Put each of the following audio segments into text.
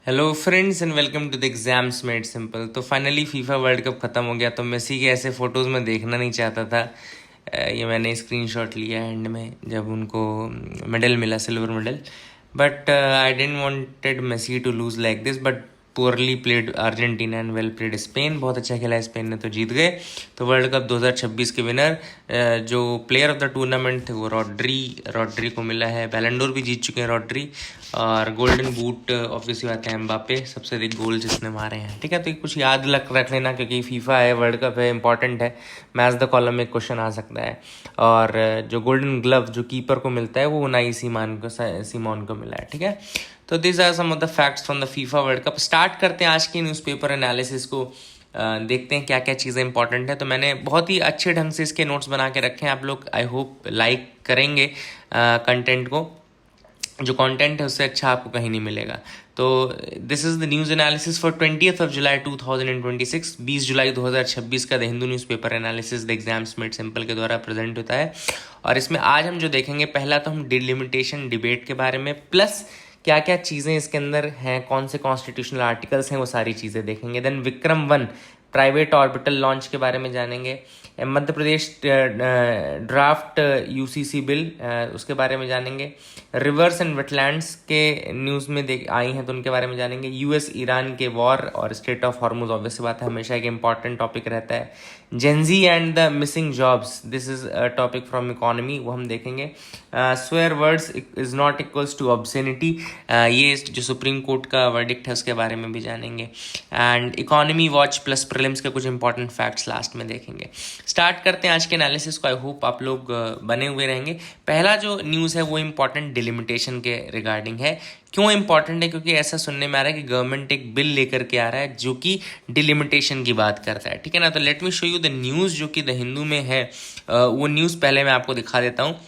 Hello friends and welcome to the exams made simple. तो finally FIFA World Cup ख़त्म हो गया। तो मेसी के ऐसे फ़ोटोज़ में देखना नहीं चाहता था। ये मैंने स्क्रीनशॉट लिया एंड में जब उनको मेडल मिला, silver medal. But I didn't wanted Messi to lose like this, but poorly played Argentina and well played Spain. बहुत अच्छा खेला स्पेन ने, तो जीत गए। तो वर्ल्ड कप 2026 के विनर जो प्लेयर ऑफ द टूर्नामेंट थे वो रॉड्री को मिला है। बैलन डोर भी जीत चुके हैं रॉड्री। और गोल्डन बूट ऑब्वियसली बात है एम्बापे, सबसे अधिक गोल जिसने मारे हैं। ठीक है, तो ये कुछ याद रख लेना, क्योंकि फीफा है, वर्ल्ड कप है, इंपॉर्टेंट है। मैच द कॉलम में क्वेश्चन आ सकता है। और जो गोल्डन ग्लव जो कीपर को मिलता है वो उनाई सीमोन को मिला है। ठीक है, तो this are some of the facts from the FIFA World Cup. Start करते हैं आज की न्यूज़पेपर एनालिसिस को। देखते हैं क्या क्या चीज़ें इंपॉर्टेंट है। तो मैंने बहुत ही अच्छे ढंग से इसके नोट्स बना के रखे हैं। आप लोग आई होप लाइक करेंगे कंटेंट को। जो कंटेंट है उससे अच्छा आपको कहीं नहीं मिलेगा। तो this is the news analysis for 20th of July 2026, 20 जुलाई 2026 का the Hindu newspaper analysis the exams made simple के द्वारा प्रेजेंट होता है। और इसमें आज हम जो देखेंगे, पहला तो हम डिलिमिटेशन डिबेट के बारे में, प्लस क्या क्या चीज़ें इसके अंदर हैं, कौन से कॉन्स्टिट्यूशनल आर्टिकल्स हैं, वो सारी चीज़ें देखेंगे। Then Vikram 1 private orbital launch के बारे में जानेंगे। Madhya Pradesh draft UCC bill, उसके बारे में जानेंगे। रिवर्स एंड वेटलैंड्स के न्यूज़ में आई हैं तो उनके बारे में जानेंगे। यूएस ईरान के वॉर और स्टेट ऑफ हॉर्मुज, ऑब्वियस बात है, हमेशा एक इंपॉर्टेंट टॉपिक रहता है। Gen Z and the missing jobs, this is a topic from economy, वो हम देखेंगे। Swear words is not equals to obscenity, ये जो सुप्रीम कोर्ट का वर्डिक्ट है उसके बारे में भी जानेंगे। And economy watch plus prelims के कुछ इंपॉर्टेंट फैक्ट्स लास्ट में देखेंगे। स्टार्ट करते हैं आज के एनालिसिस को। आई होप आप लोग बने हुए रहेंगे। पहला जो न्यूज़ है वो इंपॉर्टेंट डिलिमिटेशन के रिगार्डिंग है। क्यों इंपॉर्टेंट है? क्योंकि ऐसा सुनने में आ रहा है कि गवर्नमेंट एक बिल लेकर के आ रहा है जो कि डिलिमिटेशन की बात करता है। ठीक है ना, तो let me show you the news जो कि द हिंदू में है। वो न्यूज़ पहले मैं आपको दिखा देता हूँ।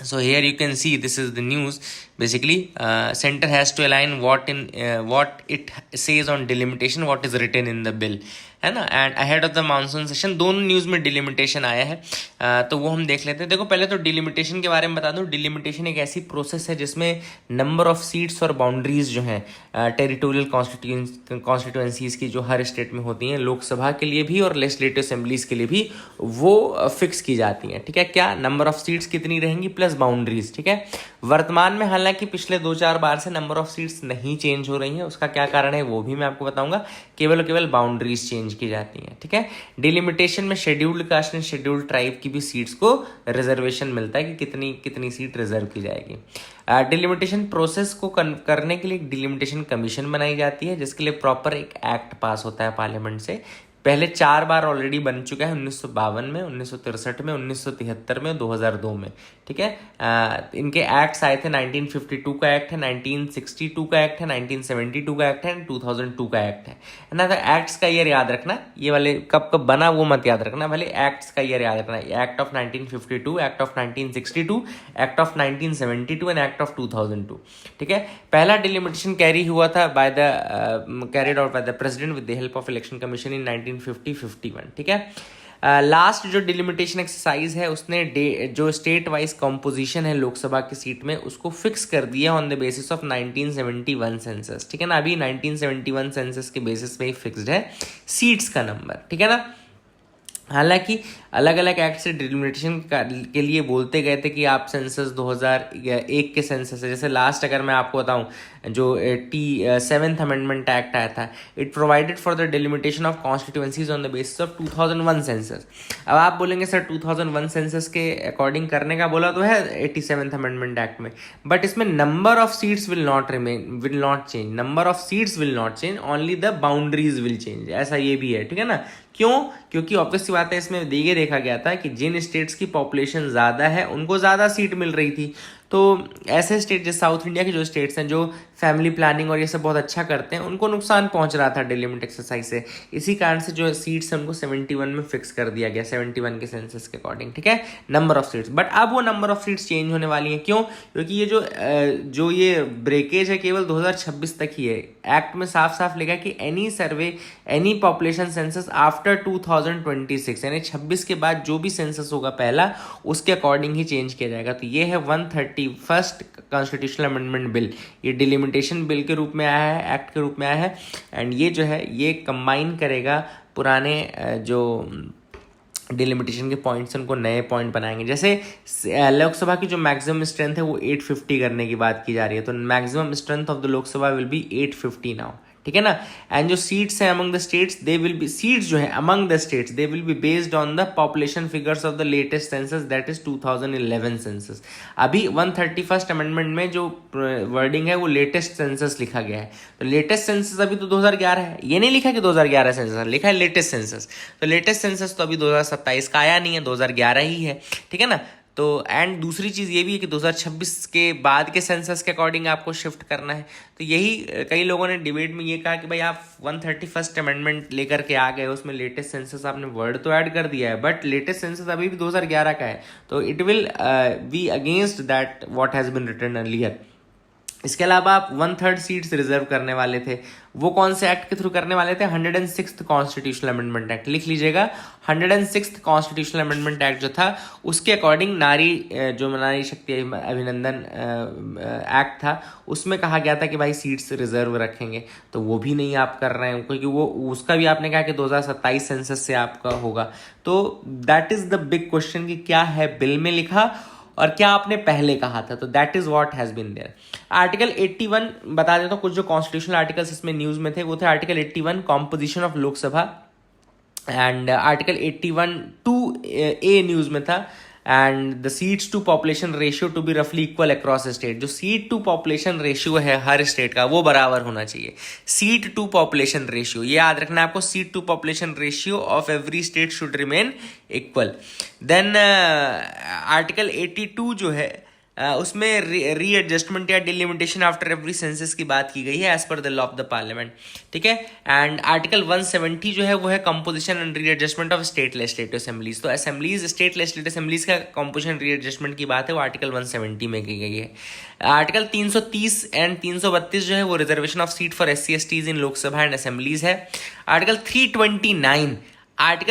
So here you can see this is the news. Basically, center has to align what it says on delimitation, what is written in the bill, है ना। And ahead of the monsoon session दोनों news में delimitation आया है। तो वो हम देख लेते हैं। देखो, पहले तो डिलिमिटेशन के बारे में बता दूं। डिलिमिटेशन एक ऐसी प्रोसेस है जिसमें नंबर ऑफ सीट्स और बाउंड्रीज जो हैं टेरिटोरियल कॉन्स्टिट्यूएंसीज की जो हर स्टेट में होती हैं, लोकसभा के लिए भी और लेजिस्लेटिव असेंबलीज के लिए भी, वो फिक्स की जाती हैं। ठीक है, क्या नंबर ऑफ सीट्स कितनी रहेंगी प्लस बाउंड्रीज। ठीक है, वर्तमान में हालांकि पिछले 2-4 बार से नंबर ऑफ सीट्स नहीं चेंज हो रही हैं। उसका क्या कारण है वो भी मैं आपको बताऊंगा। केवल बाउंड्रीज चेंज की जाती हैं। ठीक है, डिलिमिटेशन में scheduled caste and scheduled tribe की भी सीट्स को रिजर्वेशन मिलता है कि कितनी कितनी सीट रिजर्व की जाएगी। डिलिमिटेशन प्रोसेस को करने के लिए एक डिलिमिटेशन कमीशन बनाई जाती है, जिसके लिए प्रॉपर एक एक्ट पास होता है पार्लियामेंट से। पहले 4 बार ऑलरेडी बन चुका है, 1952 में, 1963 में, 1973 में, 2002 में। ठीक है, इनके एक्ट्स आए थे। 1952 का एक्ट है, 1962 का एक्ट है, 1972 का एक्ट है, 2002 का एक्ट है ना। तो एक्ट्स का ईयर याद रखना, ये वाले कब कब बना वो मत याद रखना, भले एक्ट्स का ईयर याद रखना। Act of 1952, act of 1962, act of 1972 and act of 2002। ठीक है, पहला डिलिमिटेशन कैरी हुआ था carried out by the president with the help of election commission इन 1950-51। ठीक है, लास्ट जो डिलिमिटेशन एक्सरसाइज है उसने जो स्टेट वाइज कॉम्पोजिशन है लोकसभा की सीट में, उसको फिक्स कर दिया on the basis of 1971 census. ठीक है ना, अभी 1971 सेंसस के बेसिस पे ही फिक्स्ड है सीट्स का नंबर। ठीक है ना, हालांकि अलग अलग एक्ट से डिलिमिटेशन के लिए बोलते गए थे कि आप सेंसस 2001 के सेंसस है। जैसे लास्ट अगर मैं आपको बताऊं, जो 7th अमेंडमेंट एक्ट आया था, it provided for the delimitation of constituencies on the basis of 2001 census. अब आप बोलेंगे सर 2001 सेंसस के अकॉर्डिंग करने का बोला तो है 87th अमेंडमेंट एक्ट में, बट इसमें number of seats will not change. Number of seats will not change, only the boundaries will change, ऐसा ये भी है। ठीक है ना, क्यों? क्योंकि ऑब्वियस सी बात है, इसमें ये देखा गया था कि जिन स्टेट्स की पॉपुलेशन ज़्यादा है उनको ज़्यादा सीट मिल रही थी। तो ऐसे स्टेट जैसे साउथ इंडिया के जो स्टेट्स हैं जो फैमिली प्लानिंग और ये सब बहुत अच्छा करते हैं, उनको नुकसान पहुंच रहा था डिलिमिट एक्सरसाइज से। इसी कारण से जो सीट्स हैं उनको 71 में फिक्स कर दिया गया, 71 के सेंसस के अकॉर्डिंग। ठीक है, नंबर ऑफ सीट्स। बट अब वो नंबर ऑफ सीट्स चेंज होने वाली हैं। क्यों? क्योंकि ये जो ये ब्रेकेज है केवल 2026 तक ही है। एक्ट में साफ साफ लिखा कि एनी सर्वे, एनी पॉपुलेशन सेंसस आफ्टर 2026, यानी 26 के बाद जो भी सेंसस होगा पहला, उसके अकॉर्डिंग ही चेंज किया जाएगा। तो ये है 131st कॉन्स्टिट्यूशनल अमेंडमेंट बिल। ये डिलिमिट डिलिमिटेशन बिल के रूप में आया है, एक्ट के रूप में आया है। एंड ये जो है ये कंबाइन करेगा पुराने जो डिलिमिटेशन के पॉइंट्स उनको नए पॉइंट बनाएंगे। जैसे लोकसभा की जो मैक्सिमम स्ट्रेंथ है वो 850 करने की बात की जा रही है, तो maximum strength of the Lok Sabha will be 850 now, ठीक है ना। एंड जो सीट्स हैं among the states, they will be seats जो है among the states they will be based on the population figures of the latest census, that is 2011 census. अभी 131st amendment में जो वर्डिंग है वो लेटेस्ट सेंसस लिखा गया है, तो लेटेस्ट सेंसस अभी तो 2011 है, ये नहीं लिखा कि 2011 सेंसस, लिखा है लेटेस्ट सेंसस। तो लेटेस्ट सेंसस तो अभी 2027 का आया नहीं है, 2011 ही है, ठीक है ना। तो एंड दूसरी चीज़ ये भी है कि 2026 के बाद के सेंसस के अकॉर्डिंग आपको शिफ्ट करना है। तो यही कई लोगों ने डिबेट में ये कहा कि भाई आप 131st अमेंडमेंट लेकर के आ गए, उसमें लेटेस्ट सेंसस आपने वर्ड तो ऐड कर दिया है, बट लेटेस्ट सेंसस अभी भी 2011 का है, तो it will be against that what has been written earlier. इसके अलावा आप 1/3 सीट्स रिजर्व करने वाले थे, वो कौन से एक्ट के थ्रू करने वाले थे? 106th कॉन्स्टिट्यूशनल अमेंडमेंट एक्ट, लिख लीजिएगा। 106th कॉन्स्टिट्यूशनल अमेंडमेंट एक्ट जो था उसके अकॉर्डिंग जो नारी शक्ति अभिनंदन एक्ट था उसमें कहा गया था कि भाई सीट्स रिजर्व रखेंगे, तो वो भी नहीं आप कर रहे हैं, क्योंकि वो उसका भी आपने कहा कि 2027 सेंसस से आपका होगा। तो that is the big question कि क्या है बिल में लिखा और क्या आपने पहले कहा था, तो that is what has been there. Article 81 बता देता हूँ, कुछ जो कॉन्स्टिट्यूशनल आर्टिकल्स इसमें न्यूज में थे वो थे article 81 composition of Lok Sabha, and article 81(2)(a news में था, and the seats to population ratio to be रफली इक्वल अक्रॉस स्टेट। जो सीट टू पॉपुलेशन रेशियो है हर स्टेट का वो बराबर होना चाहिए। सीट टू पॉपुलेशन रेशियो ये याद रखना है आपको, seat to population ratio of every state should remain equal. Then article 82 जो है उसमें रीएडजस्टमेंट या डिलिमिटेशन आफ्टर एवरी सेंसस की बात की गई है as per the law of the parliament, ठीक है। एंड आर्टिकल 170 जो है वो है composition and readjustment of state legislative assemblies. तो असेंबलीज, स्टेट लेजिस्लेटिव असेंबलीज का कंपोजिशन रीएडजस्टमेंट की बात है वो आर्टिकल 170 में की गई है। आर्टिकल 330 एंड 332 जो है वो reservation of seat for SC/STs in Lok Sabha and assemblies है। आर्टिकल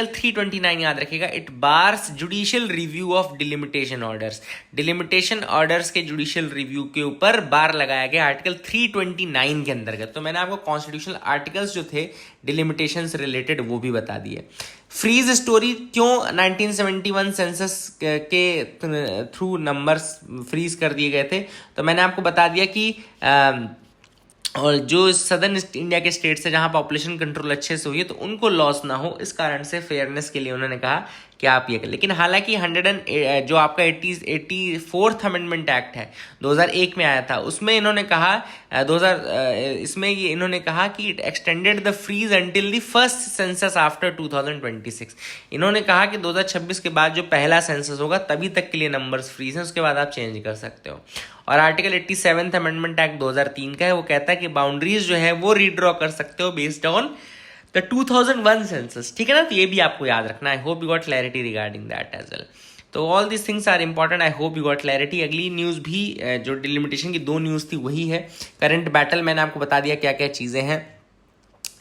329 याद रखिएगा, it bars judicial review of delimitation orders. Delimitation orders के जुडिशियल रिव्यू के ऊपर बार लगाया गया आर्टिकल 329 के अंतर्गत। तो मैंने आपको कॉन्स्टिट्यूशनल आर्टिकल्स जो थे डिलिमिटेशन से रिलेटेड वो भी बता दिए। फ्रीज स्टोरी क्यों 1971 सेंसस के थ्रू नंबर्स फ्रीज कर दिए गए थे, तो मैंने आपको बता दिया कि और जो सदर्न इंडिया के स्टेट्स है जहां पॉपुलेशन कंट्रोल अच्छे से हुई है तो उनको लॉस ना हो, इस कारण से फेयरनेस के लिए उन्होंने कहा कि आप ये कर। लेकिन हालांकि 100 जो आपका 84th अमेंडमेंट एक्ट है 2001 में आया था उसमें इन्होंने कहा इसमें ये इन्होंने कहा कि it extended the freeze until the first census after 2026। इन्होंने कहा कि 2026 के बाद जो पहला सेंसस होगा तभी तक के लिए नंबर्स फ्रीज हैं, उसके बाद आप चेंज कर सकते हो। और आर्टिकल 87th अमेंडमेंट एक्ट 2003 का है, वो कहता है कि बाउंड्रीज जो है वो रीड्रॉ कर सकते हो बेस्ड ऑन द 2001 सेंसस, ठीक है ना। तो ये भी आपको याद रखना। I hope you got clarity regarding that as well. तो all this things are important, I hope you got clarity. अगली न्यूज़ भी जो डिलिमिटेशन की 2 न्यूज़ थी वही है। करंट बैटल मैंने आपको बता दिया क्या क्या चीज़ें हैं।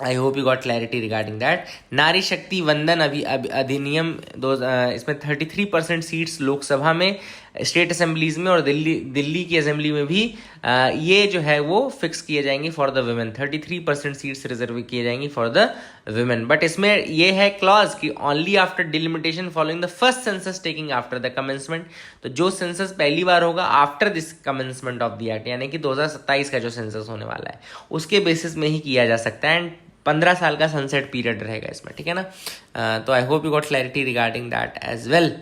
I hope you got clarity regarding that. नारी शक्ति वंदन अधिनियम इसमें 33% सीट्स लोकसभा में, स्टेट असेंबलीज में और दिल्ली की असेंबली में भी ये जो है वो फिक्स किए जाएंगे for the women. 33% seats reserve किए जाएंगी फॉर द वुमेन। बट इसमें ये है क्लॉज कि only after delimitation following the first census taking after the commencement. तो जो सेंसस पहली बार होगा after this commencement of the act, यानी कि 2027 का जो सेंसस होने वाला है उसके बेसिस में ही किया जा सकता है। एंड 15 साल का सनसेट पीरियड रहेगा इसमें, ठीक है ना। तो I hope you got clarity regarding that as well.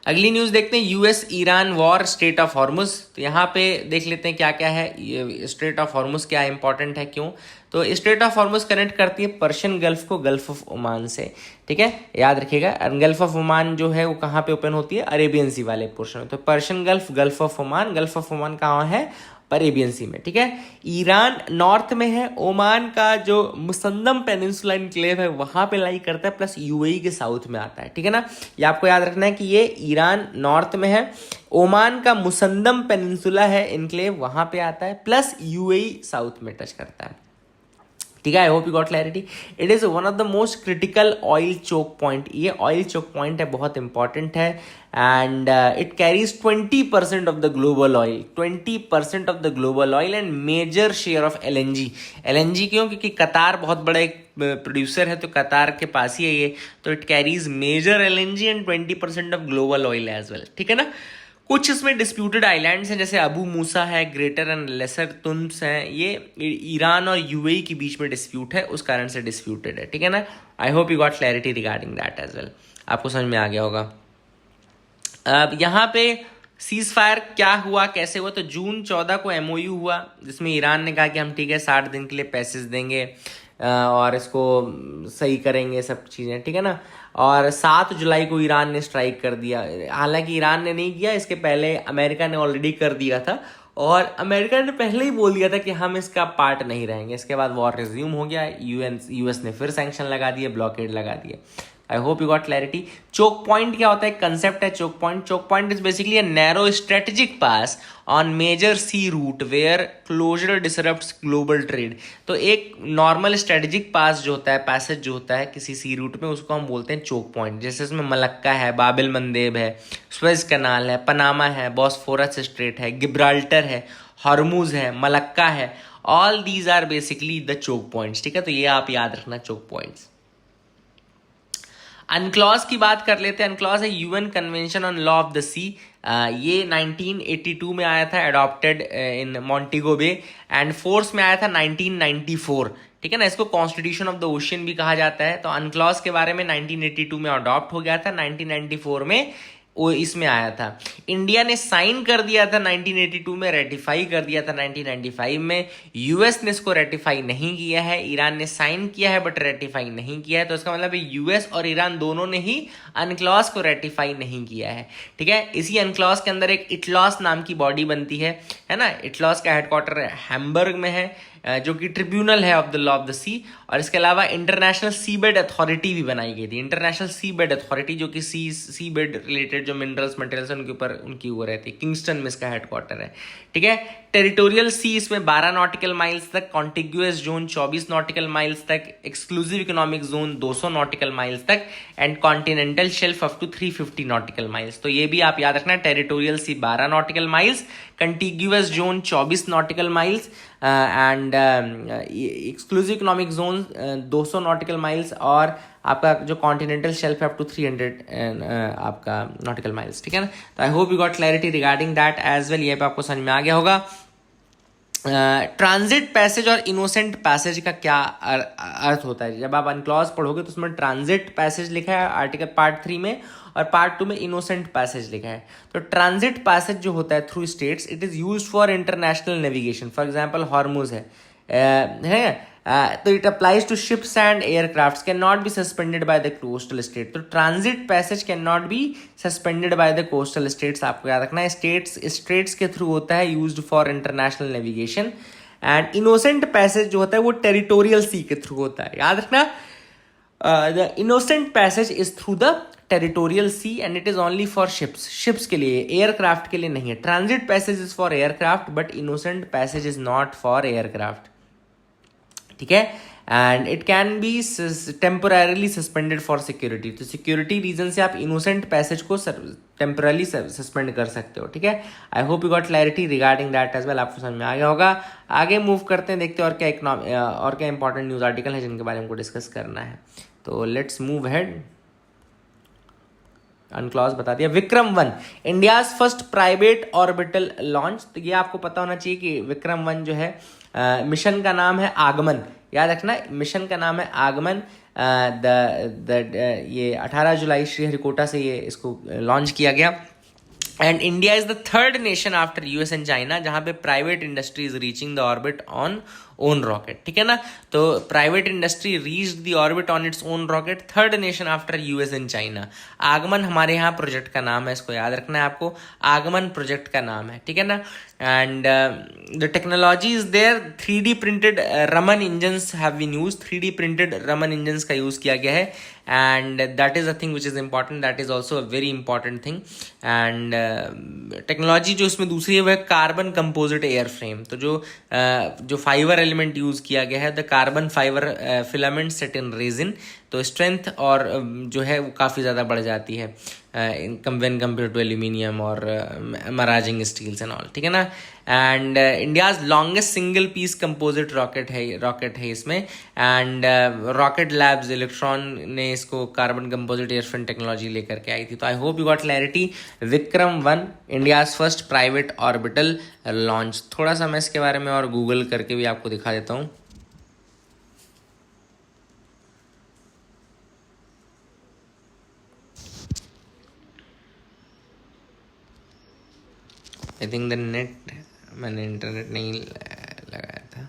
अगली न्यूज़ देखते हैं, US Iran war, strait of Hormuz. तो यहाँ पे देख लेते हैं क्या क्या है। स्ट्रेट ऑफ हॉर्मुज क्या इंपॉर्टेंट है, क्यों? तो स्ट्रेट ऑफ हॉर्मुज कनेक्ट करती है पर्शियन गल्फ को गल्फ ऑफ ओमान से, ठीक है, याद रखिएगा। गल्फ ऑफ ओमान जो है वो कहाँ पे ओपन होती है? अरेबियन सी वाले पोर्शन में। तो Persian gulf, gulf of Oman कहाँ है? अरेबियन सी में, ठीक है। ईरान नॉर्थ में है, ओमान का जो मुसंदम पेनिनसुला इनक्लेव है वहां पे लाई करता है, प्लस UAE के साउथ में आता है, ठीक है ना। ये आपको याद रखना है कि ये ईरान नॉर्थ में है, ओमान का मुसंदम पेनिनसुला है इनक्लेव वहां पे आता है, प्लस UAE साउथ में टच करता है, ठीक है। I hope you got clarity. It is one of the most critical oil choke point. ये ऑयल चोक पॉइंट है, बहुत इंपॉर्टेंट है। And it carries 20% of the global oil, 20% of the global oil and major share of LNG। LNG क्यों? क्योंकि कतार बहुत बड़ा एक प्रोड्यूसर है, तो कतार के पास ही है ये, तो it carries major LNG and 20% of global oil as well, ठीक है ना। कुछ इसमें डिस्प्यूटेड आइलैंड्स हैं, जैसे अबू मूसा है, ग्रेटर एंड लेसर तुन्स हैं, ये ईरान और UAE के बीच में डिस्प्यूट है, उस कारण से डिस्प्यूटेड है, ठीक है ना। I hope you got clarity regarding that as well, आपको समझ में आ गया होगा। अब यहाँ पे सीज फायर क्या हुआ, कैसे हुआ, तो जून 14 को MOU हुआ, जिसमें ईरान ने कहा कि हम ठीक है 60 दिन के लिए पैसेज देंगे और इसको सही करेंगे सब चीज़ें, ठीक है ना। और 7 जुलाई को ईरान ने स्ट्राइक कर दिया। हालांकि ईरान ने नहीं किया, इसके पहले अमेरिका ने ऑलरेडी कर दिया था, और अमेरिका ने पहले ही बोल दिया था कि हम इसका पार्ट नहीं रहेंगे। इसके बाद वॉर रिज्यूम हो गया, US ने फिर सैंक्शन लगा दिए, ब्लॉकेड लगा दिए। I hope you got clarity. Choke point क्या होता है? कंसेप्ट है choke point. Choke point is basically a narrow strategic pass on major sea route where closure disrupts global trade. तो एक नॉर्मल स्ट्रेटेजिक पास जो होता है, पैसेज जो होता है किसी सी रूट में, उसको हम बोलते हैं चोक पॉइंट। जैसे इसमें मलक्का है, बाबिल मंदेब है, स्वेज कनाल है, पनामा है, बॉस्फोरस स्ट्रेट है, गिब्राल्टर है, हॉर्मुज है, मलक्का है। All these are basically the choke points, ठीक है। तो ये आप याद रखना, चोक पॉइंट्स। अनक्लॉज की बात कर लेते हैं। अनक्लॉज है UN convention on law of the sea. ये 1982 में आया था, adopted in Montego Bay, and force में आया था 1994, ठीक है ना। इसको कॉन्स्टिट्यूशन ऑफ द ओशियन भी कहा जाता है। तो अनक्लॉज के बारे में 1982 में अडॉप्ट हो गया था, 1994 में वो इसमें आया था। इंडिया ने साइन कर दिया था 1982 में, रेटिफाई कर दिया था 1995 में। US ने इसको रेटिफाई नहीं किया है, ईरान ने साइन किया है बट रेटिफाई नहीं किया है। तो इसका मतलब US और ईरान दोनों ने ही अनक्लॉज को रेटिफाई नहीं किया है, ठीक है। इसी अनक्लॉज के अंदर एक इटलॉस नाम की बॉडी बनती है ना। इटलॉस का हेडक्वार्टर हैम्बर्ग में है, जो कि ट्रिब्यूनल है of the law of the sea. और इसके अलावा इंटरनेशनल सी बेड अथॉरिटी भी बनाई गई थी, इंटरनेशनल सी बेड अथॉरिटी, जो कि सी बेड रिलेटेड जो मिनरल्स मटेरियल्स उनके ऊपर उनकी वो रहती है। किंगस्टन में इसका हेडक्वार्टर है, ठीक है। टेरिटोरियल सी इसमें 12 नॉटिकल माइल्स तक, कॉन्टिग्यूअस जोन 24 नॉटिकल माइल्स तक, exclusive economic zone 200 nautical miles तक, and continental shelf up to 350 nautical miles. तो ये भी आप याद रखना, territorial sea 12 nautical miles, contiguous zone 24 nautical miles, and exclusive economic zone 200 nautical miles, और आपका जो कॉन्टिनेंटल शेल्फ है अप टू 300 आपका नॉटिकल माइल्स, ठीक है ना। तो I hope you got clarity regarding that as well. ये पे आपको समझ में आ गया होगा। ट्रांजिट पैसेज और इनोसेंट पैसेज का क्या अर्थ होता है? जब आप अनक्लॉज पढ़ोगे तो उसमें ट्रांजिट पैसेज लिखा है आर्टिकल पार्ट 3 में, और पार्ट 2 में इनोसेंट पैसेज लिखा है। तो ट्रांजिट पैसेज जो होता है through states, it is used for international navigation. For example Hormuz है तो it applies to ships and aircrafts, can not be suspended by the coastal state. तो transit passage can not be suspended by the coastal states, आपको याद रखना है। States के through होता है, used for international navigation. And innocent passage जो होता है वो टेरिटोरियल सी के थ्रू होता है, याद रखना। The innocent passage is through the territorial sea and it is only for ships के लिए, एयरक्राफ्ट के लिए नहीं है। Transit passage is for aircraft but innocent passage is not for aircraft, ठीक है। And it can be temporarily suspended for security. तो security reason से आप इनोसेंट पैसेज को टेम्पोरली सस्पेंड कर सकते हो, ठीक है। I hope you got clarity regarding that as well, आपको समझ में आ गया होगा। आगे मूव करते हैं, देखते हैं और क्या इंपॉर्टेंट न्यूज आर्टिकल है जिनके बारे में हमको डिस्कस करना है। तो लेट्स मूव हेड। अनक्लॉज बता दिया। Vikram one India's first private orbital launch. तो ये आपको पता होना चाहिए कि विक्रम-1 जो है मिशन का नाम है आगमन, याद रखना, मिशन का नाम है आगमन। ये 18 जुलाई श्रीहरिकोटा से ये इसको लॉन्च किया गया। And India is the third nation after US and China जहां पे private industry is reaching the orbit on own rocket, ठीक है ना। तो private industry reached the orbit on its own rocket, third nation after US and China. आगमन हमारे यहाँ project का नाम है, इसको याद रखना है आपको, आगमन प्रोजेक्ट का नाम है, ठीक है ना। and the technology is there. 3D printed Raman engines have been used. 3D printed Raman engines का यूज़ किया गया है, and that is a thing which is important. That is also a very important thing. and technology जो इसमें दूसरी है वह carbon composite air frame. तो जो फाइबर एलिमेंट यूज़ किया गया है, the carbon fibre filament set in resin, तो स्ट्रेंथ और जो है वो काफ़ी ज़्यादा बढ़ जाती है वेन कम्पेयर टू एल्यूमिनियम और मराजिंग स्टील्स एंड ऑल, ठीक है ना. And India's longest single piece composite rocket है इसमें. एंड रॉकेट लैब्स इलेक्ट्रॉन ने इसको कार्बन कंपोजिट एयरफ्रेम टेक्नोलॉजी लेकर के आई थी. तो I hope you got clarity. Vikram one India's first private orbital launch. थोड़ा सा मैं इसके बारे में और गूगल करके भी आपको दिखा देता हूँ. आई थिंक द नेट, मैंने इंटरनेट नहीं लगाया था,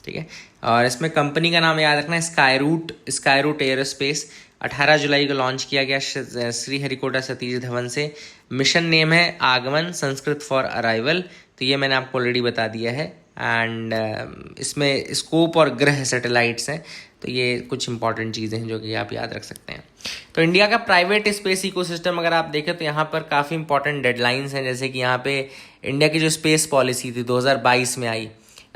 ठीक है. और इसमें कंपनी का नाम याद रखना है, स्काईरूट एयरोस्पेस. 18 जुलाई को लॉन्च किया गया श्री हरिकोटा सतीश धवन से. मिशन नेम है आगमन, संस्कृत फॉर अराइवल. तो ये मैंने आपको ऑलरेडी बता दिया है. एंड इसमें स्कोप और ग्रह सैटेलाइट्स हैं. तो ये कुछ इंपॉर्टेंट चीज़ें हैं जो कि आप याद रख सकते हैं. तो इंडिया का प्राइवेट स्पेस इकोसिस्टम अगर आप देखें तो यहाँ पर काफ़ी इंपॉर्टेंट डेडलाइंस हैं. जैसे कि यहाँ पे इंडिया की जो स्पेस पॉलिसी थी 2022 में आई.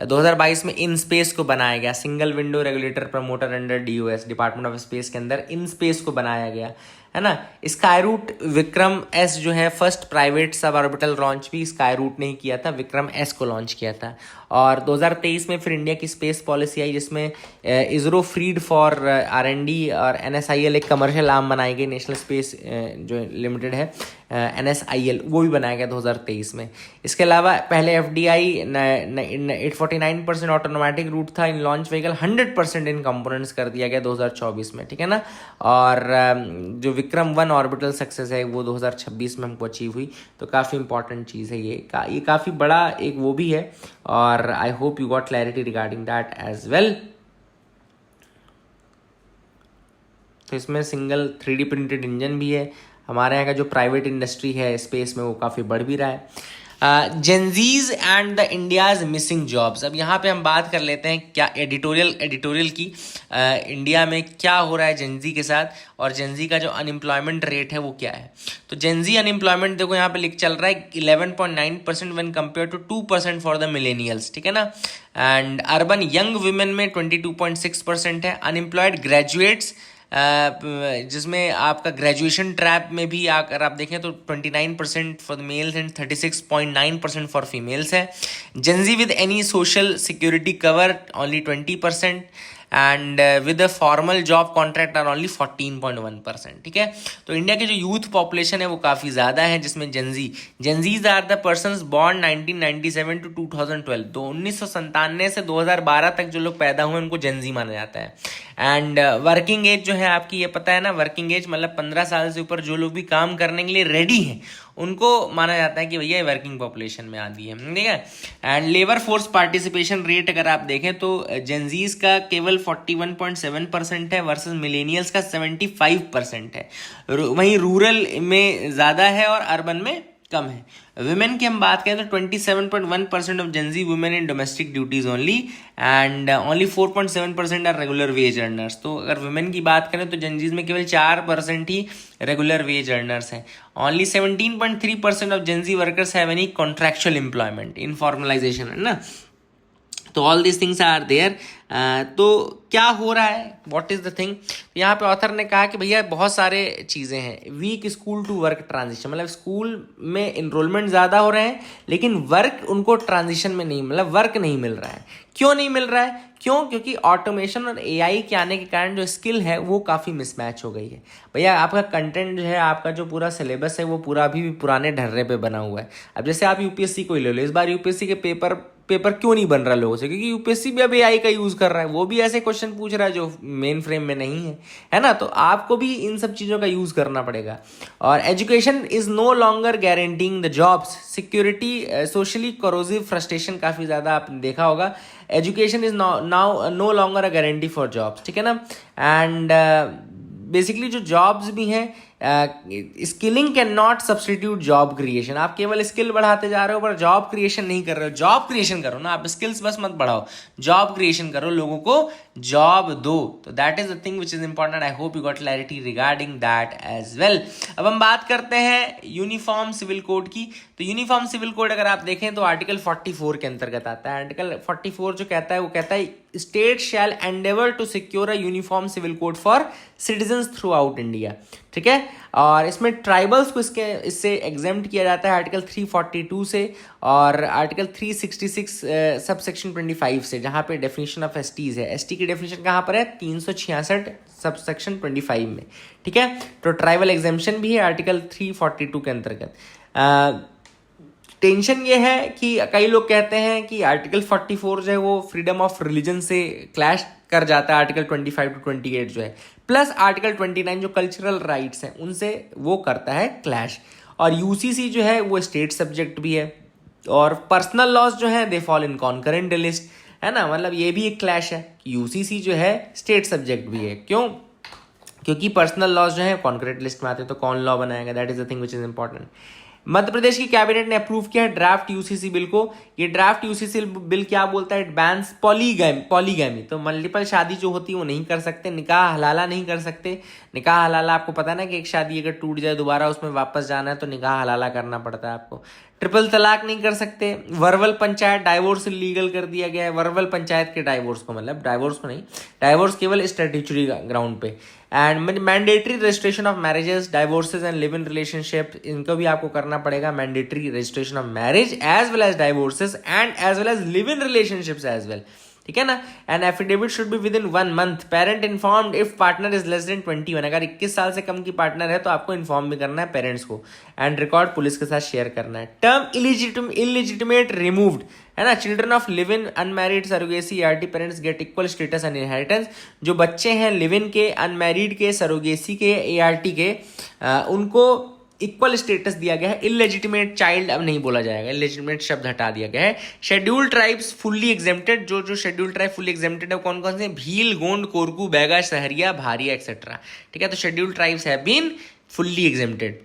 2022 में इन स्पेस को बनाया गया, single window regulator promoter under DOS, department of space के अंदर इन स्पेस को बनाया गया है ना. स्काईरूट विक्रम-S जो है first private sub orbital launch भी स्काईरूट ने ही किया था, विक्रम-S को लॉन्च किया था. और 2023 में फिर इंडिया की स्पेस पॉलिसी आई जिसमें इसरो फ्रीड फॉर R&D और NSIL एक कमर्शियल आर्म बनाई गई, नेशनल स्पेस जो लिमिटेड है NSIL, वो भी बनाया गया 2023 में. इसके अलावा पहले FDI 849% ऑटोमेटिक रूट था in launch vehicle, 100% in components कर दिया गया 2024 में, ठीक है ना. और जो विक्रम-1 ऑर्बिटल सक्सेस है वो 2026 में हमको अचीव हुई. तो काफ़ी इंपॉर्टेंट चीज़ है ये काफ़ी बड़ा एक वो भी है. और I hope you got clarity regarding that as well. तो इसमें सिंगल 3D प्रिंटेड इंजन भी है. हमारे यहाँ का जो प्राइवेट इंडस्ट्री है स्पेस में वो काफ़ी बढ़ भी रहा है. Gen Zs and the India's missing jobs. अब यहाँ पे हम बात कर लेते हैं क्या एडिटोरियल की. इंडिया में क्या हो रहा है जेनजी के साथ, और जेनजी का जो अनएम्प्लॉयमेंट रेट है वो क्या है. तो जेनजी अनएम्प्लॉयमेंट देखो यहाँ पे चल रहा है 11.9% when compared to 2% for the millennials, ठीक है ना. एंड अर्बन यंग वुमेन में 22.6% है. अनएम्प्लॉयड ग्रेजुएट्स जिसमें आपका ग्रेजुएशन ट्रैप में भी अगर आप देखें तो 29% for the males and 36.9% for females है. Gen Z with any social security cover only 20%, and with a formal job contract are only 14.1%, ठीक है. तो इंडिया की जो यूथ पॉपुलेशन है वो काफ़ी ज़्यादा है, जिसमें Gen Zs are the persons born 1997 to 2012. तो 1997 से 2012 तक जो लोग पैदा हुए उनको जेनजी माना जाता है. एंड वर्किंग एज जो है आपकी, ये पता है ना, वर्किंग एज मतलब 15 साल से ऊपर जो लोग भी काम करने के लिए रेडी हैं उनको माना जाता है कि भैया वर्किंग पॉपुलेशन में आती है, ठीक है. And labour force participation rate अगर आप देखें तो जेनजीज का केवल 41.7% है वर्सेस मिलेनियल्स का 75% है. वहीं रूरल में ज़्यादा है और अर्बन में कम है. वुमेन की हम बात करें तो 27.1% of Gen Z women in domestic duties only, and only 4.7% are regular wage earners. तो अगर वुमेन की बात करें तो जेनजीज में केवल 4% ही रेगुलर वेज अर्नर्स हैं. Only 17.3% of Gen Z workers have any contractual employment, informalization है ना. तो all this things are there. तो क्या हो रहा है, व्हाट इज द थिंग. यहाँ पे ऑथर ने कहा कि भैया बहुत सारे चीज़ें हैं. Weak school to work transition, मतलब स्कूल में इनरोलमेंट ज़्यादा हो रहे हैं लेकिन वर्क उनको ट्रांजिशन में नहीं, मतलब वर्क नहीं मिल रहा है. क्यों नहीं मिल रहा है? क्योंकि ऑटोमेशन और AI के आने के कारण जो स्किल है वो काफ़ी मिसमैच हो गई है. भैया आपका कंटेंट जो है, आपका जो पूरा सिलेबस है वो पूरा अभी भी पुराने ढर्रे पे बना हुआ है. अब जैसे आप UPSC को ही ले लो, इस बार UPSC के पेपर क्यों नहीं बन रहा लोगों से? क्योंकि UPSC भी अब AI का यूज़ कर रहा है, वो भी ऐसे क्वेश्चन पूछ रहा है जो मेन फ्रेम में नहीं है ना. तो आपको भी इन सब चीज़ों का यूज़ करना पड़ेगा. और education is no longer guaranteeing the jobs, security, socially corrosive frustration काफ़ी ज़्यादा आपने देखा होगा. Education is now no longer a guarantee for jobs, ठीक है ना. एंड बेसिकली जो जॉब्स भी हैं skilling can not substitute job creation. आप केवल स्किल बढ़ाते जा रहे हो पर जॉब क्रिएशन नहीं कर रहे हो। जॉब क्रिएशन करो ना, आप स्किल्स बस मत बढ़ाओ, जॉब क्रिएशन करो, लोगों को जॉब दो। तो that is the thing which is important. I hope you got clarity regarding that as well. अब हम बात करते हैं यूनिफॉर्म सिविल कोड की। तो यूनिफॉर्म सिविल कोड अगर आप देखें तो आर्टिकल 44 के अंतर्गत आता है। आर्टिकल 44 जो कहता है वो कहता है state shall endeavour to secure a uniform civil code for citizens throughout India. ठीक है, और इसमें ट्राइबल्स को इससे एग्जेम्प्ट किया जाता है आर्टिकल 342 से और आर्टिकल 366 सब सेक्शन 25 से, जहाँ पे डेफिनेशन ऑफ एसटीज है। एसटी की डेफिनेशन कहाँ पर है? 366 सब सेक्शन 25 में। ठीक है, तो ट्राइबल एग्जेम्पशन भी है आर्टिकल 342 के अंतर्गत। टेंशन ये है कि कई लोग कहते हैं कि आर्टिकल 44 जो है वो फ्रीडम ऑफ रिलीजन से क्लैश कर जाता है, आर्टिकल 25 to 28 जो है, प्लस आर्टिकल 29 जो कल्चरल राइट्स हैं उनसे वो करता है क्लैश। और यूसीसी जो है वो स्टेट सब्जेक्ट भी है और पर्सनल लॉज जो है they fall in concurrent list, है ना। मतलब ये भी एक क्लैश है, यूसीसी जो है स्टेट सब्जेक्ट भी है। क्यों? क्योंकि पर्सनल लॉज जो है कॉन्करेंट लिस्ट में आते हैं, तो कौन लॉ बनाएगा? That is the thing which is important. Madhya Pradesh की कैबिनेट ने अप्रूव किया है ड्राफ्ट यूसीसी बिल को। ये ड्राफ्ट यूसीसी बिल क्या बोलता है? It bans polygamy. तो मल्टीपल शादी जो होती है वो नहीं कर सकते, निकाह हलाला नहीं कर सकते। निकाह हलाला आपको पता है ना कि एक शादी अगर टूट जाए दोबारा उसमें वापस जाना है तो निकाह हलाला करना पड़ता है आपको। ट्रिपल तलाक नहीं कर सकते। वर्बल पंचायत, डाइवोर्स लीगल कर दिया गया है। वर्बल पंचायत के डाइवोर्स को, मतलब डाइवोर्स को नहीं, डाइवोर्स केवल स्टैट्यूटरी ग्राउंड पे। And mandatory registration of marriages, divorces and live in relationship, इनको भी आपको करना पड़ेगा। Mandatory registration of marriage as well as divorces and as well as live in relationships as well. ठीक है ना। And affidavit should be within 1 month। Parent informed if partner is less than 21। अगर 21 साल से कम की partner है तो आपको इन्फॉर्म भी करना है पेरेंट्स को, एंड रिकॉर्ड पुलिस के साथ शेयर करना है। टर्म इलिजिटिमेट रिमूव्ड, है ना। Children of live in unmarried surrogacy ART parents get equal status and inheritance. जो बच्चे हैं लिव इन के, अनमैरिड के, सरोगेसी के, ART के, उनको इक्वल स्टेटस दिया गया है। इलेजिटिमेट चाइल्ड अब नहीं बोला जाएगा, इलेजिटिमेट शब्द हटा दिया गया है। Scheduled tribes fully exempted. जो शेड्यूल्ड ट्राइब फुल्ली एग्जेम्प्टेड है कौन कौन से? भील, गोंड, कोरकू, बैगा, सहरिया, भारिया एक्सेट्रा। ठीक है, तो scheduled tribes have been fully exempted.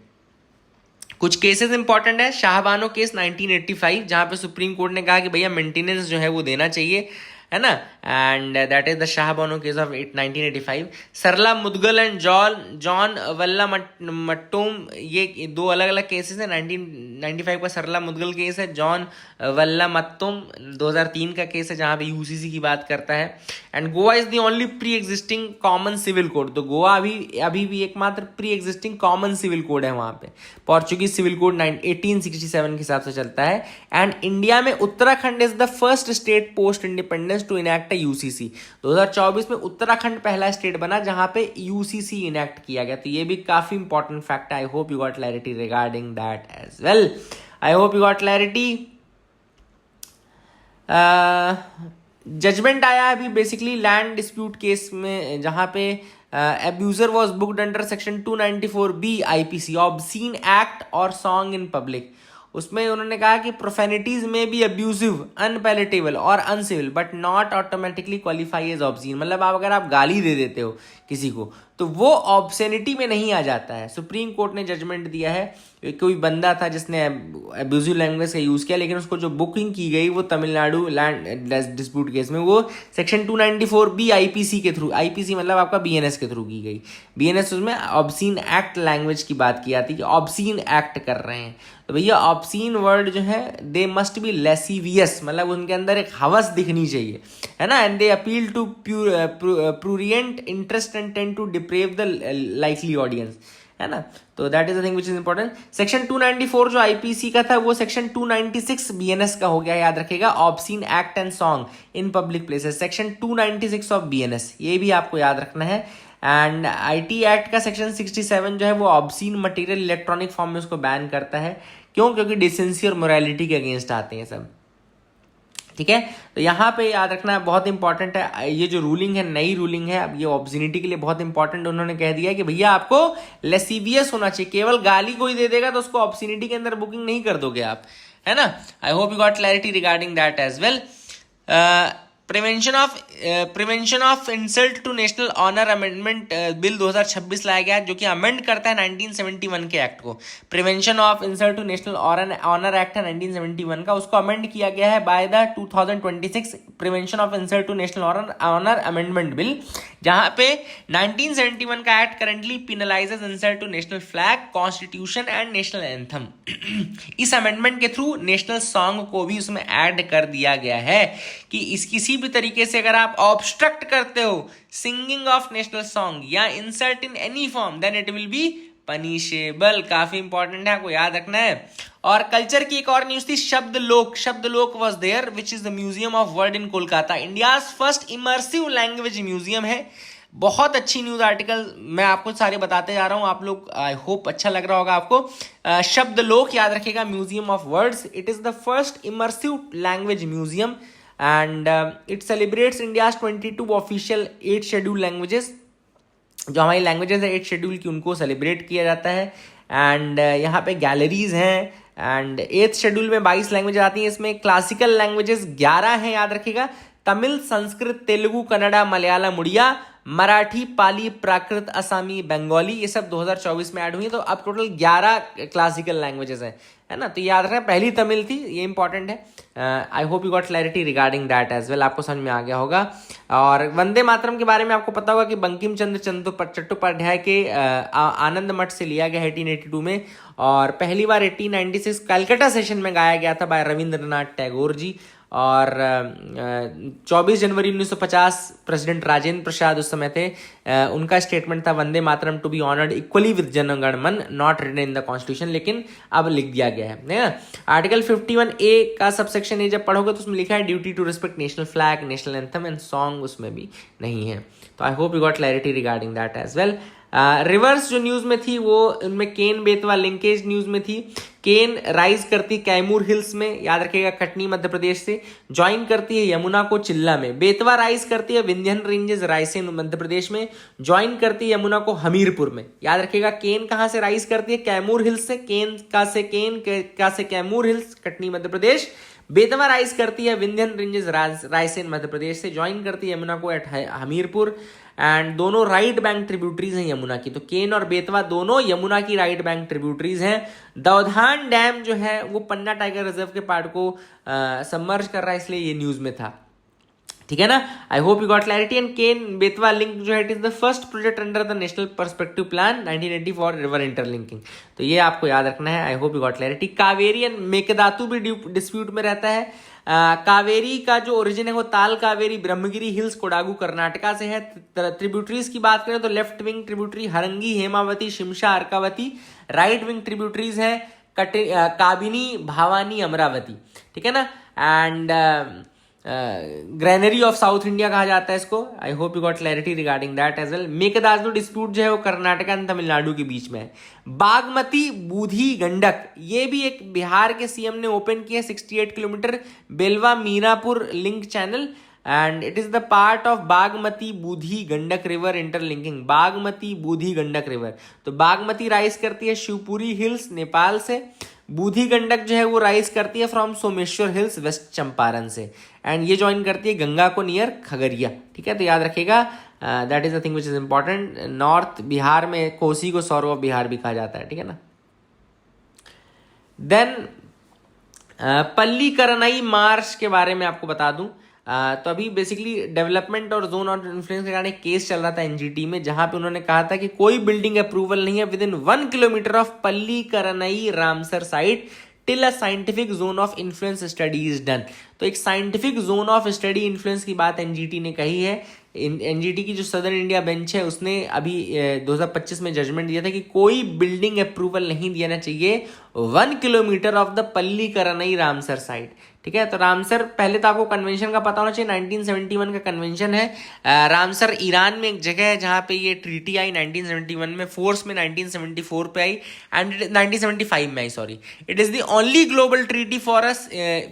कुछ केसेस इंपॉर्टेंट है। शाहबानो केस 1985, जहां पे सुप्रीम कोर्ट ने कहा कि भैया मेंटेनेंस जो है वो देना चाहिए, है ना। And that is the Shah Bano case of 1985। Sarla Mudgal and John Vallamattom, ये दो अलग अलग केसेस हैं। 1995 का सरला मुदगल केस है, जॉन वल्ला मट्टूम 2003 का केस है, जहां पे यूसीसी की बात करता है। And Goa is the only pre existing common civil code. तो गोवा अभी भी एकमात्र pre existing common civil code है वहां पे। पोर्चुगीज सिविल कोड 1867 के हिसाब से चलता है। एंड इंडिया में Uttarakhand is the first state post independence to enact UCC. 2024 में उत्तराखंड पहला स्टेट बना जहां पे यूसीसी इनैक्ट किया गया। तो ये भी काफी इंपॉर्टेंट फैक्ट है। I hope you got clarity regarding that as well. I hope you got clarity. Judgment आया अभी बेसिकली लैंड डिस्प्यूट केस में, जहां पे abuser was booked under section 294B IPC, obscene act और सॉन्ग इन पब्लिक। उसमें उन्होंने कहा कि profanities may be abusive, unpalatable और uncivil but not automatically qualify as obscene. मतलब अगर आप गाली दे देते हो किसी को तो वो ऑब्सेनिटी में नहीं आ जाता है। सुप्रीम कोर्ट ने जजमेंट दिया है, कोई बंदा था जिसने अब्यूजिव लैंग्वेज का यूज किया, लेकिन उसको जो बुकिंग की गई वो तमिलनाडु लैंड डिस्प्यूट केस में वो सेक्शन 294B IPC के थ्रू, IPC मतलब आपका BNS के थ्रू की गई। BNS उसमें ऑब्सीन एक्ट लैंग्वेज की बात की जाती है कि ऑब्सीन एक्ट कर रहे हैं। तो भैया ऑब्सीन वर्ड जो है दे मस्ट बी लेसिवियस, मतलब उनके अंदर एक हवस दिखनी चाहिए, है ना। And they appeal to prurient interest and tend to deprave the likely audience, है ना। तो that is the thing which is important. Section 294 जो IPC का था वो सेक्शन 296 BNS का हो गया, याद रखेगा। Obscene act and song in public places, section 296 of BNS, ये भी आपको याद रखना है। एंड IT एक्ट का सेक्शन 67 जो है वो ऑब्सीन मटेरियल इलेक्ट्रॉनिक फॉर्म में उसको बैन करता है। क्यों? क्योंकि डिसेंसी और मोरालिटी के अगेंस्ट आते हैं सब। ठीक है, तो यहाँ पे याद रखना बहुत इंपॉर्टेंट है। ये जो रूलिंग है, नई रूलिंग है, अब ये ऑब्सिनिटी के लिए बहुत इंपॉर्टेंट उन्होंने कह दिया है कि भैया आपको लेसिवियस होना चाहिए। केवल गाली कोई दे देगा तो उसको ऑब्सिनिटी के अंदर बुकिंग नहीं कर दोगे आप, है ना। I hope you got clarity regarding that as well. Prevention of insult to national honour amendment bill 2026 लाया गया, जो कि अमेंड करता है 1971 के एक्ट को। Prevention of insult to national honour act है 1971 का, उसको अमेंड किया गया है by the 2026 prevention of insult to national honour amendment bill, जहां पे 1971 का act currently penalises insult to national flag, constitution and national anthem. इस अमेंडमेंट के थ्रू नेशनल सॉन्ग को भी उसमें ऐड कर दिया गया है कि इस किसी भी तरीके से अगर आप ऑब्स्ट्रक्ट करते हो सिंगिंग ऑफ नेशनल सॉन्ग या insult in any form, then it will be punishable. काफी इंपॉर्टेंट है, आपको याद रखना है। और कल्चर की एक और न्यूज थी, Shabd Lok was there which is the museum of word in Kolkata. India first immersive language museum है। बहुत अच्छी न्यूज आर्टिकल मैं आपको सारे बताते जा रहा हूं, आप लोग आई होप अच्छा लग रहा होगा आपको। शब्द लोक याद रखिएगा, museum of words. It is the first immersive language museum and it celebrates India 22 official 8 schedule languages. जो हमारी लैंग्वेजेस है 8 शेड्यूल की, उनको सेलिब्रेट किया जाता है। एंड यहाँ पे गैलरीज हैं एंड 8th शेड्यूल में 22 लैंग्वेज आती हैं। इसमें क्लासिकल लैंग्वेजेस 11 हैं, याद रखिएगा। तमिल, संस्कृत, तेलुगु, कन्नड़ा, मलयालम, उड़िया, मराठी, पाली, प्राकृत, असमी, बंगाली, ये सब 2024 में ऐड हुई। तो अब टोटल 11 क्लासिकल लैंग्वेजेस हैं, है ना। तो याद रखें, पहली तमिल थी, ये इंपॉर्टेंट है। I hope you got clarity regarding that as well, आपको समझ में आ गया होगा। और वंदे मातरम के बारे में आपको पता होगा कि बंकिम चंद्र चट्टोपाध्याय के आनंद मठ से लिया गया 1882 में, और पहली बार 1896 कलकत्ता सेशन में गाया गया था बाय रविंद्रनाथ टैगोर जी। और 24 जनवरी 1950 प्रेसिडेंट राजेंद्र प्रसाद उस समय थे, उनका स्टेटमेंट था Vande Mataram to be honoured equally with Jana Gana Mana, not written in the constitution, लेकिन अब लिख दिया गया है ना। आर्टिकल 51A का सबसेक्शन ए जब पढ़ोगे तो उसमें लिखा है duty to respect national flag, national anthem and song, उसमें भी नहीं है। तो I hope you got clarity regarding that as well. Rivers जो न्यूज में थी वो उनमें केन बेतवा लिंकेज न्यूज में थी। केन राइज करती कैमूर हिल्स में, याद रखिएगा, कटनी मध्य प्रदेश से, ज्वाइन करती है यमुना को चिल्ला में। बेतवा राइज करती है विंध्यन रेंजेस रायसेन मध्य प्रदेश में, ज्वाइन करती है यमुना को हमीरपुर में। याद रखिएगा, केन कहां से राइज करती है? कैमूर हिल्स से। केन का से कैमूर हिल्स कटनी मध्य प्रदेश। बेतवा राइज करती है विंध्यन रेंजेस रायसेन मध्य प्रदेश से, ज्वाइन करती है यमुना को एट हमीरपुर। एंड दोनों राइट बैंक ट्रिब्यूटरीज हैं यमुना की। तो केन और बेतवा दोनों यमुना की राइट बैंक ट्रिब्यूटरीज हैं। दौधान डैम जो है वो पन्ना टाइगर रिजर्व के पार्ट को सबमर्ज कर रहा है, इसलिए ये न्यूज में था, ठीक है ना। I hope you got clarity. And Ken Betwa link जो है, it is the first project under the national perspective plan 1980 for river interlinking. तो ये आपको याद रखना है। I hope you got clarity. Kaveri and Mekedatu भी डिस्प्यूट में रहता है। कावेरी का जो ओरिजिन है वो ताल कावेरी ब्रह्मगिरी हिल्स कोडागु कर्नाटका से है। ट्रिब्यूटरीज की बात करें तो left wing tributary Harangi, Hemavati, Shimsha, Arkavati. Right wing tributaries है काबिनी, भावानी, अमरावती, ठीक है ना। And granary of South India कहा जाता है इसको। I hope you got clarity regarding that as well. Mekedatu dispute जो है वो कर्नाटका एंड तमिलनाडु के बीच में है। बागमती, बूधी गंडक, ये भी एक बिहार के सीएम ने ओपन किया 68 kilometre Belwa Minapur link channel, and it is the part of Bagmati Budhi Gandak river interlinking. Bagmati Budhi Gandak river, तो बागमती राइज करती है शिवपुरी हिल्स नेपाल से। बूधी गंडक जो है वो राइज करती है from Someshwar hills west Champaran से, एंड ये ज्वाइन करती है गंगा को नियर खगड़िया, ठीक है। तो याद रखिएगा, that is the thing which is important. North Bihar में कोसी को सौरव ऑफ बिहार भी कहा जाता है, ठीक है ना। देन पल्लीकरनई मार्च के बारे में आपको बता दूं, तो अभी बेसिकली डेवलपमेंट और जोन ऑफ इन्फ्लुएंस के कारण एक केस चल रहा था एनजीटी में, जहां पे उन्होंने कहा था कि कोई बिल्डिंग अप्रूवल नहीं है with in 1 kilometre of Pallikaranai Ramsar site till a scientific zone of influence study is done. तो एक scientific zone of study influence की बात एनजीटी ने कही है। एनजीटी की जो सदर्न इंडिया बेंच है उसने अभी 2025 में जजमेंट दिया था कि कोई बिल्डिंग अप्रूवल नहीं देना चाहिए 1 kilometre of the Pallikaranai Ramsar site, ठीक है। तो रामसर, पहले तो आपको कन्वेंशन का पता होना चाहिए, 1971 का कन्वेंशन है। रामसर ईरान में एक जगह है जहां पे ये ट्रीटी आई 1971 में, फोर्स में 1974 पे आई एंड 1975 में आई, sorry. It is the only global treaty for us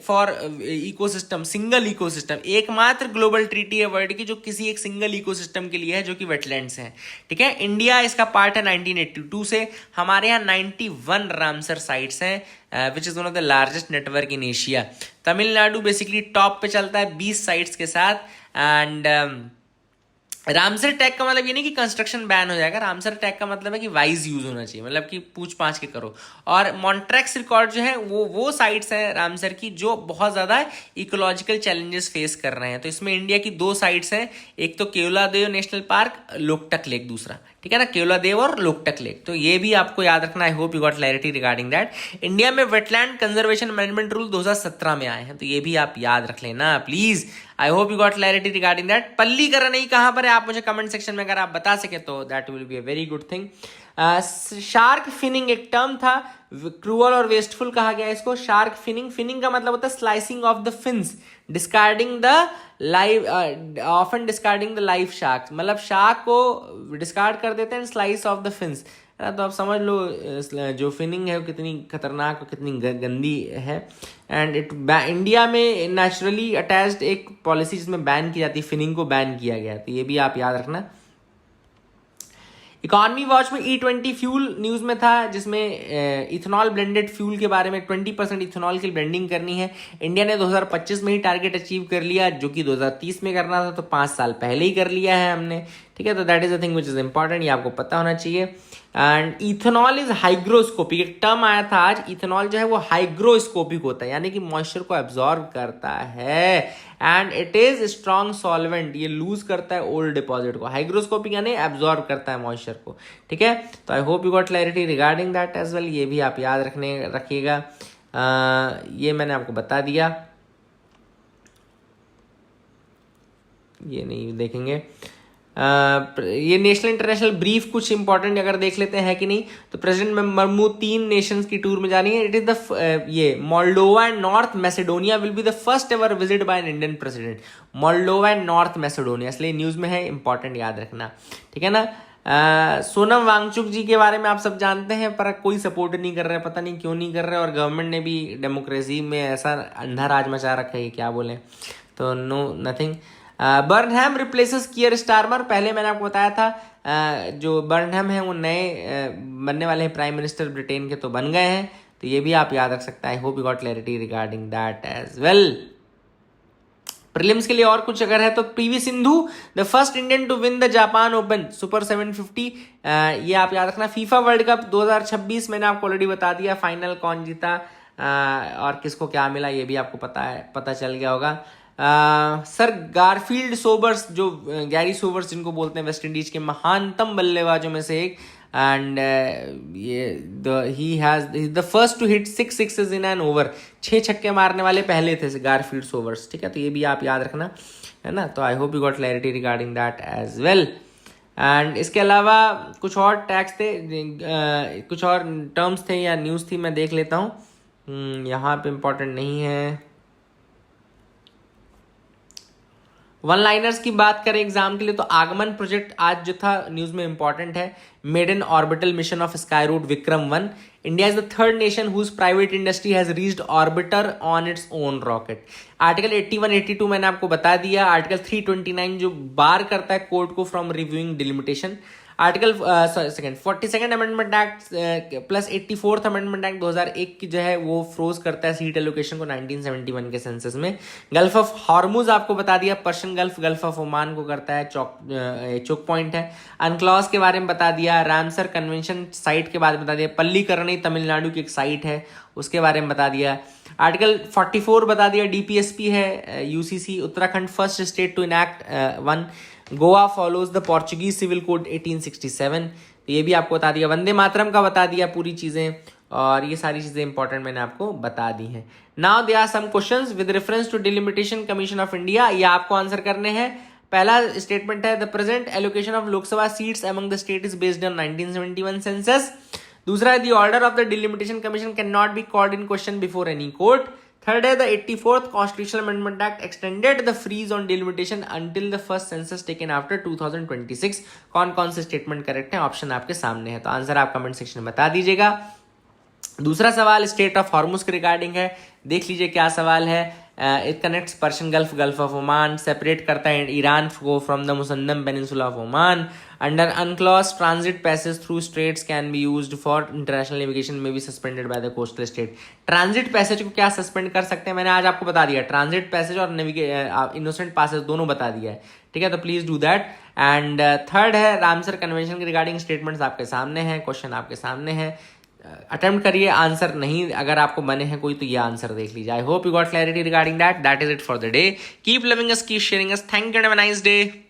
for ecosystem, single ecosystem, एकमात्र ग्लोबल ट्रीटी है वर्ल्ड की जो किसी एक सिंगल इकोसिस्टम के लिए है, जो कि वेटलैंड्स है, ठीक है। इंडिया इसका पार्ट है 1982 से। हमारे यहाँ 91 रामसर साइट्स हैं which is one of the largest network in Asia. Tamil Nadu basically top पे चलता है 20 साइट्स के साथ। एंड रामसर टैग का मतलब ये नहीं कि कंस्ट्रक्शन बैन हो जाएगा, रामसर टैग का मतलब है कि वाइज यूज होना चाहिए, मतलब कि पूछ पाछ के करो। और मॉन्ट्रेक्स रिकॉर्ड जो है वो साइट्स हैं रामसर की जो बहुत ज़्यादा इकोलॉजिकल चैलेंजेस फेस कर रहे हैं। तो इसमें इंडिया की 2 साइट्स हैं, एक तो Keoladeo national park, Loktak lake दूसरा, ठीक है ना, केवलादेव और लोकटक लेक। तो ये भी आपको याद रखना। I hope you got clarity regarding that. India में वेटलैंड कंजर्वेशन मैनेजमेंट रूल 2017 में आए हैं, तो ये भी आप याद रख लेना please. I hope you got clarity regarding that. Pallikaranai कहाँ पर है, आप मुझे कमेंट सेक्शन में अगर आप बता सके तो that will be a very good thing. Shark finning एक टर्म था, क्रूअल और वेस्टफुल कहा गया इसको। शार्क फिनिंग, फिनिंग का मतलब होता है slicing of the fins, discarding the live, often discarding the live shark, मतलब शार्क को डिस्कार्ड कर देते हैं, स्लाइस ऑफ द फिन्स, है ना। तो आप समझ लो जो फिनिंग है वो कितनी खतरनाक और कितनी गंदी है। एंड इंडिया में नेचुरली अटैच्ड एक पॉलिसी जिसमें बैन की जाती है, फिनिंग को बैन किया गया, तो ये भी आप याद रखना। इकॉनमी वॉच में E20 फ्यूल न्यूज में था, जिसमें इथेनॉल ब्लेंडेड फ्यूल के बारे में 20% इथेनॉल की ब्लेंडिंग करनी है। इंडिया ने 2025 में ही टारगेट अचीव कर लिया, जो कि 2030 में करना था, तो 5 साल पहले ही कर लिया है हमने, ठीक है। तो that is a thing which is important, ये आपको पता होना चाहिए। एंड इथेनॉल इज हाइग्रोस्कोपिक, एक टर्म आया था आज, इथेनॉल जो है वो हाइग्रोस्कोपिक होता है, यानी कि मॉइस्चर को एब्जॉर्ब करता है। And it is strong solvent, ये लूज करता है ओल्ड डिपॉजिट को। हाइग्रोस्कोपिक यानी एब्जॉर्ब करता है मॉइस्चर को, ठीक है। तो I hope you got clarity regarding that as well, ये भी आप याद रखिएगा। ये मैंने आपको बता दिया, ये नहीं देखेंगे। ये नेशनल इंटरनेशनल ब्रीफ कुछ इंपॉर्टेंट अगर देख लेते हैं कि नहीं, तो प्रेसिडेंट मर्मू 3 नेशंस की टूर में जा रही है। इट इज द ये Moldova and North Macedonia will be the first ever visit bye an Indian president. Moldova and North Macedonia, इसलिए न्यूज में है, इंपॉर्टेंट याद रखना, ठीक है ना। सोनम वांगचुक जी के बारे में आप सब जानते हैं, पर कोई सपोर्ट नहीं कर रहे, पता नहीं क्यों नहीं कर रहे, और गवर्नमेंट ने भी डेमोक्रेसी में ऐसा अंधा राज मचा रखा है, क्या बोले, तो no nothing. Burnham replaces Keir Starmer, पहले मैंने आपको बताया था जो बर्नहैम है वो नए बनने वाले हैं प्राइम मिनिस्टर ब्रिटेन के, तो बन गए हैं, तो ये भी आप याद रख सकते हैं। I hope you got clarity regarding that as well. Prelims के लिए और कुछ अगर है तो PV Sindhu the first Indian to win the Japan Open Super 750, ये आप याद रखना। फीफा वर्ल्ड कप 2026 मैंने आपको ऑलरेडी बता दिया फाइनल कौन जीता और किसको क्या मिला, ये भी आपको पता चल गया होगा। सर गारफील्ड सोबर्स, जो गैरी सोबर्स जिनको बोलते हैं, वेस्ट इंडीज के महानतम बल्लेबाजों में से एक, and he has the first to hit 6 sixes in an over, 6 छक्के मारने वाले पहले थे गारफील्ड सोबर्स, ठीक है। तो ये भी आप याद रखना, है ना। तो I hope you got clarity regarding that as well. And इसके अलावा कुछ और टैग्स थे, कुछ और टर्म्स थे या न्यूज़ थी, मैं देख लेता हूँ, यहाँ पे इम्पोर्टेंट नहीं है। वन लाइनर्स की बात करें एग्जाम के लिए, तो आगमन प्रोजेक्ट आज जो था न्यूज में इंपॉर्टेंट है। Maiden orbital mission of Skyroot Vikram 1, India is the third nation whose private industry has reached orbiter on its own rocket. Article 81-82 मैंने आपको बता दिया। आर्टिकल 329 जो बार करता है कोर्ट को from reviewing delimitation. Article 42nd amendment act plus 84th amendment act 2001 की जो है वो फ्रोज करता है सीट एलोकेशन को 1971 के सेंसस में। गल्फ ऑफ हॉर्मुज आपको बता दिया, Persian gulf, gulf of Oman को करता है, चोक पॉइंट है। अनक्लॉज के बारे में बता दिया, रामसर कन्वेंशन साइट के बारे में बता दिया, पल्लीकरनई तमिलनाडु की एक साइट है उसके बारे में बता दिया। आर्टिकल 44 बता दिया, डीपीएसपी है UCC, Uttarakhand first state to enact 1, Goa follows the Portuguese civil code 1867, ये भी आपको बता दिया। वंदे मातरम का बता दिया पूरी चीजें, और ये सारी चीजें इंपॉर्टेंट मैंने आपको बता दी हैं। Now there are some questions with reference to delimitation commission of India, ये आपको आंसर करने हैं। पहला स्टेटमेंट है the present allocation of Lok Sabha seats among the state is based on 1971 census. दूसरा है the order of the delimitation commission can not be called in question before any court. Third है the 84th constitutional amendment act extended the freeze on delimitation until the first census taken after 2026। कौन कौन से statement correct है, option आपके सामने है, तो answer आप कमेंट सेक्शन में बता दीजिएगा। दूसरा सवाल स्टेट ऑफ हॉर्मुज के रिगार्डिंग है, देख लीजिए क्या सवाल है। It connects Persian gulf, gulf of Oman, separate करता है ईरान को from the Musandam peninsula of Oman. Under UNCLOS transit passage through straits can be used for international navigation may be suspended by the coastal state. Transit passage को क्या suspend कर सकते हैं, मैंने आज आपको बता दिया. ट्रांजिट पैसेज और इनोसेंट पैसेज दोनों बता दिया है, ठीक है. तो please do that. And third है रामसर कन्वेंशन के रिगार्डिंग स्टेटमेंट्स आपके सामने हैं, क्वेश्चन आपके सामने है. अटेम्प्ट करिए, आंसर नहीं अगर आपको बने हैं कोई तो ये आंसर देख लीजिए. आई hope you got clarity regarding that. That is it for the day. Keep loving us, keep sharing us. Thank you and have a nice day.